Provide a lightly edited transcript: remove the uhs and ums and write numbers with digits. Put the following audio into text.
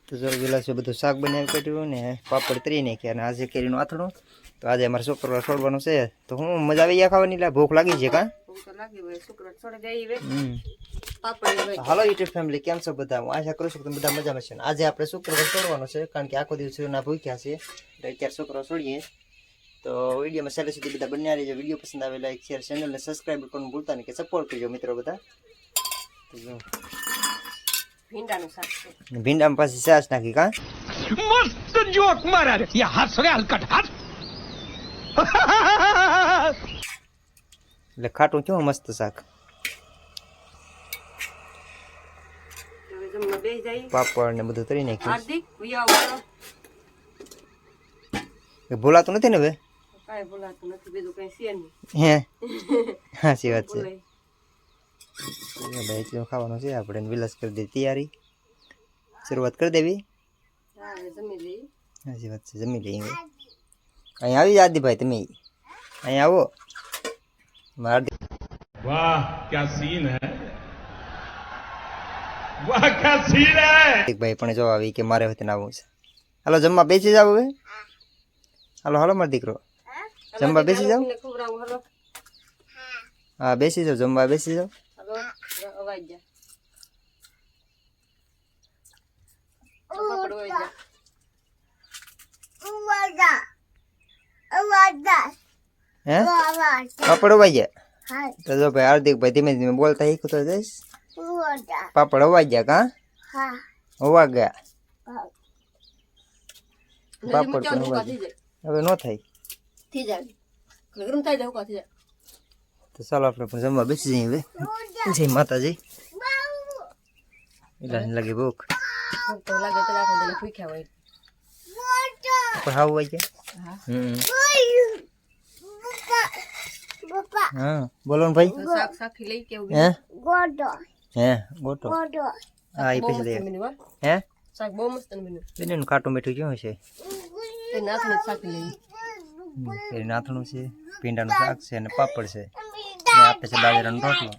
તો જો ગિલાસ બધું શાક બનાવી કાઢ્યું ને પાપડ તરી નાખ્યા અને આજે કેરીનું આથણું. તો આજે અમારે છોકરો છોડવાનું છે તો હું મજા આવી ગયા ખાવાની. લા ભૂખ લાગી છે કાં? હાલો યુટ્યુબ ફેમિલી, કેમ છો બધા? હું આશા કરું છું કે તમે બધા મજામાં છે. આજે આપણે શુક્રવાર છોડવાનો છે કારણ કે આખો દિવસ ના ભૂખ્યા છે એટલે અત્યારે શુક્રવાર છોડીએ. તો વિડીયોમાં છેલ્લે સુધી બધા બન્યા રહીજો. વિડીયો પસંદ આવે લાઈક શેર ચેનલને સબસ્ક્રાઈબ કરવાનું ભૂલતા નહીં કે સપોર્ટ કરજો મિત્રો બધા. ભીંડામાં પાછી સાસ નાખી કાં? मस्त जोक मारा रे ये हंस रे हलकट हंस એટલે ખાટું કેવું મસ્ત શાક. પાપડ ને બધું તરી નાખ્યું. ભૂલાતું નથી ને હવે? હે સાચી વાત છે. ભાઈ ખાવાનું છે આપણે. વિલાસ કરી દે તૈયારી, શરૂઆત કરી દેવી. સાચી વાત છે, જમી લઈએ. અહીંયા આવી આદિભાઈ, તમે અહીંયા આવો. वाह क्या सीन है वाह क्या सीन है ભાઈ પણ જો આવી કે મારે વતન આવું છે. હાલો જમવા બેસી જાવ હવે. હાલો હાલો મારો દીકરો જમવા બેસી જાવ. હા બેસી જાવ, જમવા બેસી જાવ. હે પાપડ અવાઈ ગયા. તો જો ભાઈ હાર્દિકભાઈ ધીમે ધીમે બોલતા શીખતો જઈશ. પાપડ અવાઈ ગયા કાં? હોવા ગયા પાપડ પણ હવે નો થાય. તો ચાલો આપણે પણ જમવા બેસી જઈએ હવે. જય માતાજી. એટલે લાગે ભૂખ પણ હાવ વાઈ ગયા. હા બોલો ને ભાઈ. હે ગોટો હા એ પછી લઈએ. હે શાક બહુ મસ્ત બન્યું. બેન ખાટું મીઠું કેવું છે? એ નાથનું શાક લઈ. એ નાથણું છે, ભીંડાનું શાક છે અને પાપડ છે ને આપે છે બાજરાનો રોટલો.